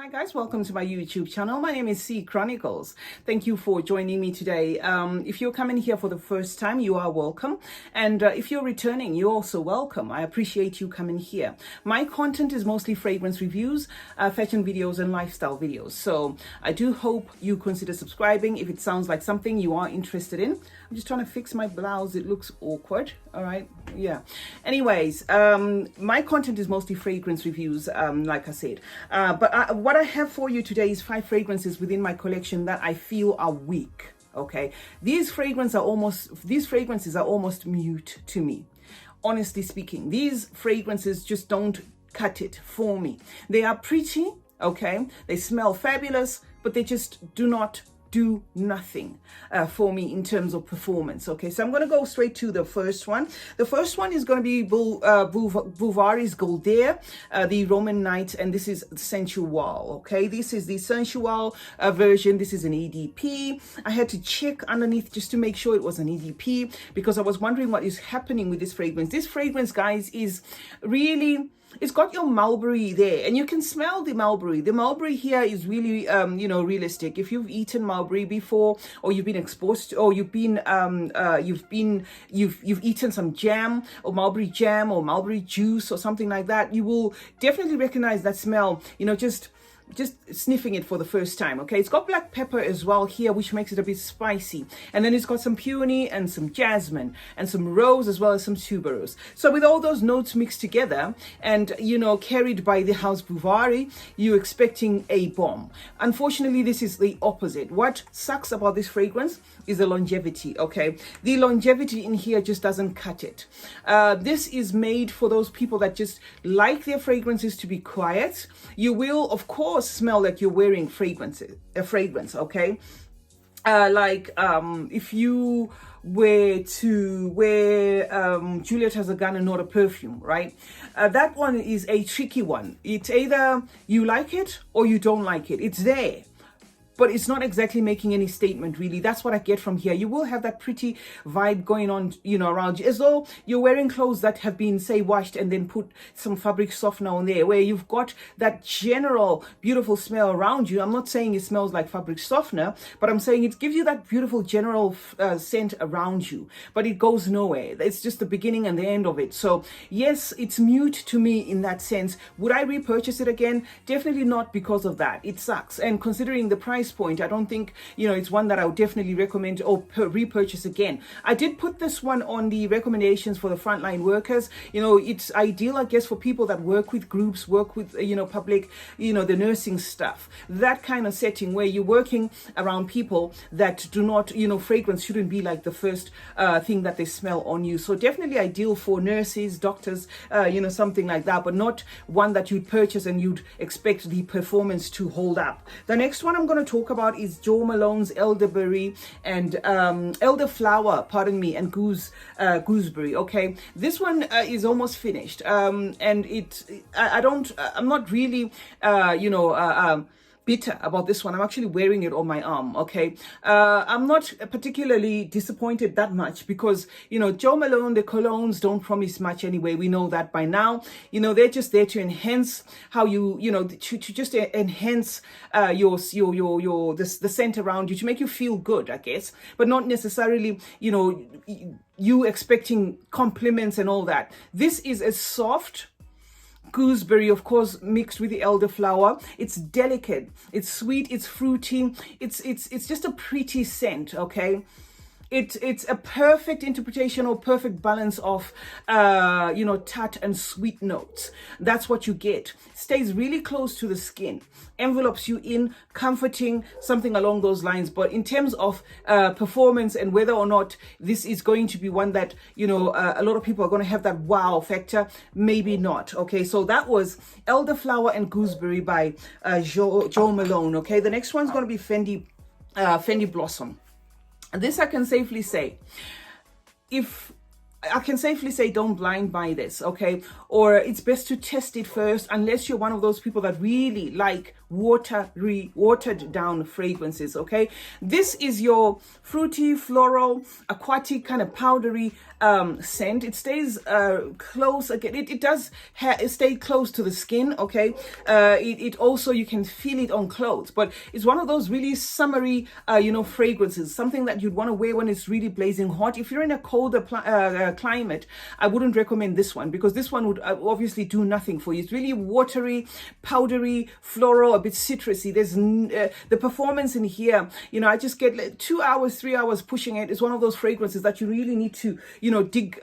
Hi guys, welcome to my YouTube channel. My name is C Chronicles. Thank you for joining me today. If you're coming here for the first time, you are welcome. And if you're returning, you're also welcome. I appreciate you coming here. My content is mostly fragrance reviews, fashion videos, and lifestyle videos. So I do hope you consider subscribing if it sounds like something you are interested in. I'm just trying to fix my blouse. It looks awkward. All right. Yeah. Anyways, my content is mostly fragrance reviews, like I said. What I have for you today is 5 fragrances within my collection that I feel are weak. Okay, these fragrances are almost mute to me. Honestly speaking, these fragrances just don't cut it for me. They are pretty, okay, they smell fabulous, but they just do not do nothing for me in terms of performance. Okay, so I'm going to go straight to the first one. The first one is going to be Bulgari's Guerlain, the Roman Night, and this is Sensual. Okay, this is the Sensual version. This is an EDP. I had to check underneath just to make sure it was an EDP because I was wondering what is happening with this fragrance. This fragrance, guys, is really... It's got your mulberry there, and you can smell the mulberry. The mulberry here is really, realistic. If you've eaten mulberry before, or you've been exposed to, or you've eaten some jam or mulberry juice or something like that, you will definitely recognize that smell. Just sniffing it for the first time. Okay, it's got black pepper as well here, which makes it a bit spicy, and then it's got some peony and some jasmine and some rose as well as some tuberose. So with all those notes mixed together and carried by the house Bouvari, you're expecting a bomb. Unfortunately, this is the opposite. What sucks about this fragrance is the longevity. Okay, the longevity in here just doesn't cut it. This is made for those people that just like their fragrances to be quiet. You will, of course, smell like you're wearing a fragrance, okay? If you were to wear Juliet Has a Gun and Not a Perfume, right? That one is a tricky one. It's either you like it or you don't like it. It's there, but it's not exactly making any statement, really. That's what I get from here. You will have that pretty vibe going on, around you, as though you're wearing clothes that have been, say, washed and then put some fabric softener on there, where you've got that general beautiful smell around you. I'm not saying it smells like fabric softener, but I'm saying it gives you that beautiful general scent around you, but it goes nowhere. It's just the beginning and the end of it. So yes, it's mute to me in that sense. Would I repurchase it again? Definitely not, because of that. It sucks. And considering the price point, I don't think it's one that I would definitely recommend or repurchase again. I did put this one on the recommendations for the frontline workers. It's ideal, I guess, for people that work with groups, work with public, the nursing stuff, that kind of setting where you're working around people that do not, fragrance shouldn't be like the first thing that they smell on you. So definitely ideal for nurses, doctors, something like that, but not one that you'd purchase and you'd expect the performance to hold up. The next one I'm going to talk about is Jo Malone's Elderberry and Elderflower, and Gooseberry. Okay, this one is almost finished, and I'm not really bitter about this one. I'm actually wearing it on my arm. Okay, I'm not particularly disappointed that much because Jo Malone, the colognes don't promise much anyway. We know that by now. They're just there to enhance how to just enhance the scent around you, to make you feel good, I guess, but not necessarily you expecting compliments and all that. This is a soft gooseberry, of course, mixed with the elderflower. It's delicate, it's sweet, it's fruity, it's just a pretty scent. Okay, it's a perfect interpretation or perfect balance of tart and sweet notes. That's what you get. Stays really close to the skin, envelopes you in, comforting, something along those lines. But in terms of performance and whether or not this is going to be one that a lot of people are going to have that wow factor, maybe not. Okay, so that was Elderflower and Gooseberry by Jo Malone. Okay, the next one's going to be Fendi Blossom. This I can safely say, don't blind buy this, okay? Or it's best to test it first, unless you're one of those people that really like watered down fragrances, okay? This is your fruity, floral, aquatic, kind of powdery scent. It stays close again. It does stay close to the skin, okay? It also, you can feel it on clothes, but it's one of those really summery, fragrances, something that you'd want to wear when it's really blazing hot. If you're in a colder climate, I wouldn't recommend this one, because this one would obviously do nothing for you. It's really watery, powdery, floral, a bit citrusy. There's the performance in here, I just get like 2 hours, 3 hours pushing it. It's one of those fragrances that you really need to, dig,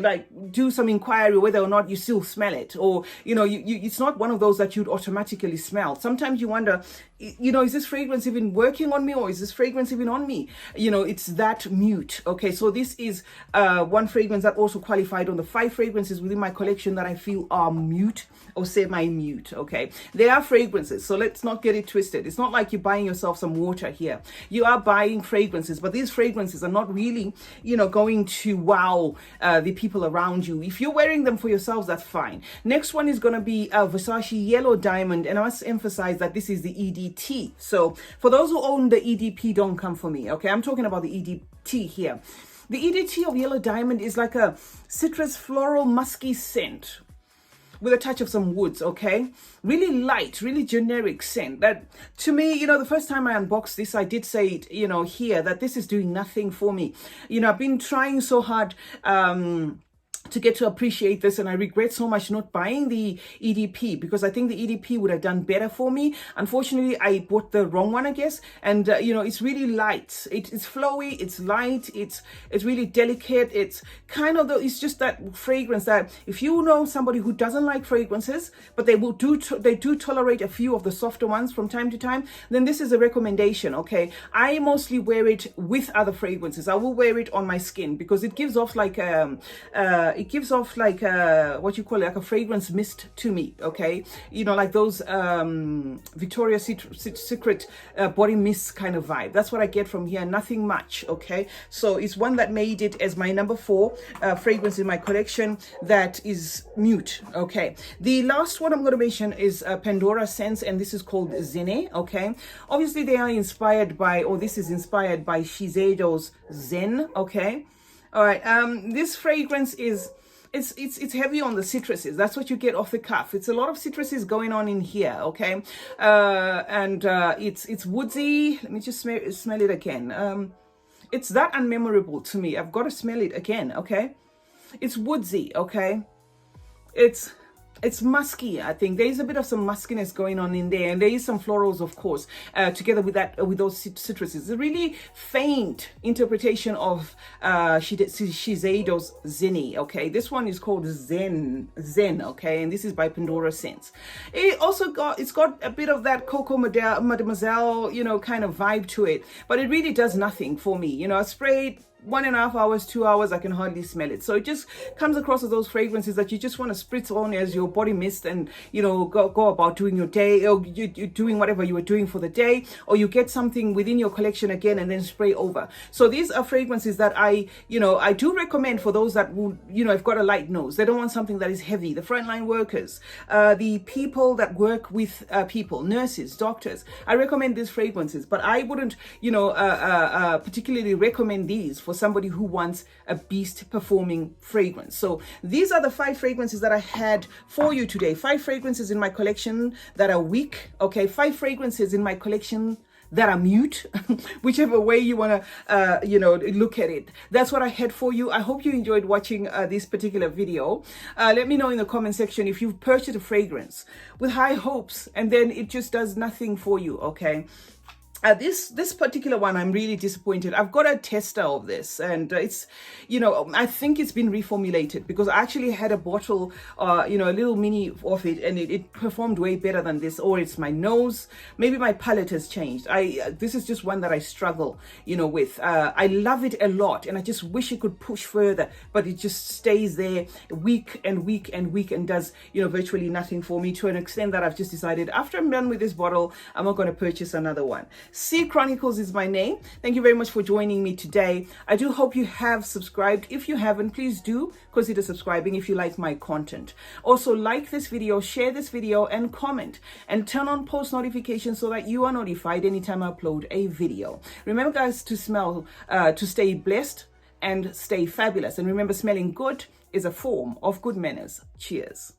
like do some inquiry whether or not you still smell it, or, it's not one of those that you'd automatically smell. Sometimes you wonder, is this fragrance even working on me, or is this fragrance even on me? It's that mute. Okay, so this is one fragrance that also qualified on the 5 fragrances within my collection that I feel are mute or semi-mute. Okay, they are fragrances, so let's not get it twisted. It's not like you're buying yourself some water here. You are buying fragrances, but these fragrances are not really, going to wow the people around you. If you're wearing them for yourselves, that's fine. Next one is going to be Versace Yellow Diamond, and I must emphasize that this is the EDT. So for those who own the EDP, don't come for me. Okay, I'm talking about the EDT here. The EDT of Yellow Diamond is like a citrus, floral, musky scent with a touch of some woods, okay? Really light, really generic scent. That, to me, the first time I unboxed this, I did say it, here, that this is doing nothing for me. I've been trying so hard to get to appreciate this, and I regret so much not buying the EDP, because I think the EDP would have done better for me. Unfortunately, I bought the wrong one, I guess. And it's really light, it's flowy, it's light, it's really delicate. It's kind of it's just that fragrance that, if you know somebody who doesn't like fragrances, but they do tolerate a few of the softer ones from time to time, then this is a recommendation. Okay, I mostly wear it with other fragrances. I will wear it on my skin because it gives off like what you call it, like a fragrance mist to me. Okay, like those Victoria's Secret body mist kind of vibe. That's what I get from here. Nothing much. Okay, so it's one that made it as my number 4 fragrance in my collection that is mute. Okay, the last one I'm going to mention is Pandora Zen Zen, and this is called Zen. Okay, obviously they are inspired by, or this is inspired by Shiseido's Zen. Okay, all right. This fragrance is it's heavy on the citruses. That's what you get off the cuff. It's a lot of citruses going on in here. Okay, and it's woodsy. Let me just smell it again. It's that unmemorable to me. I've got to smell it again. Okay, it's woodsy. Okay, it's musky. I think there is a bit of some muskiness going on in there, and there is some florals, of course, together with those citruses. A really faint interpretation of Shiseido's Zen. Okay, this one is called Zen. Okay, and this is by Pandora Zen. It's got a bit of that Coco Mademoiselle, kind of vibe to it, but it really does nothing for me. I sprayed 1.5 hours, 2 hours, I can hardly smell it. So it just comes across as those fragrances that you just want to spritz on as your body mist, and go about doing your day, or you're doing whatever you were doing for the day, or you get something within your collection again and then spray over. So these are fragrances that I do recommend for those that will, have got a light nose. They don't want something that is heavy. The frontline workers, the people that work with people, nurses, doctors, I recommend these fragrances, but I wouldn't, particularly recommend these for somebody who wants a beast performing fragrance. So these are the 5 fragrances that I had for you today. 5 fragrances in my collection that are weak. Okay, 5 fragrances in my collection that are mute, whichever way you want to, look at it. That's what I had for you. I hope you enjoyed watching this particular video. Let me know in the comment section if you've purchased a fragrance with high hopes and then it just does nothing for you. Okay. This particular one, I'm really disappointed. I've got a tester of this, and it's, I think it's been reformulated, because I actually had a bottle, a little mini of it, and it performed way better than this. Or it's my nose, maybe my palate has changed. This is just one that I struggle, with. I love it a lot, and I just wish it could push further, but it just stays there weak and weak and weak, and does, virtually nothing for me, to an extent that I've just decided after I'm done with this bottle, I'm not going to purchase another one. CeeChronicles is my name. Thank you very much for joining me today. I do hope you have subscribed. If you haven't, please do consider subscribing if you like my content. Also, like this video, share this video, and comment, and turn on post notifications so that you are notified anytime I upload a video. Remember, guys, to stay blessed and stay fabulous. And remember, smelling good is a form of good manners. Cheers.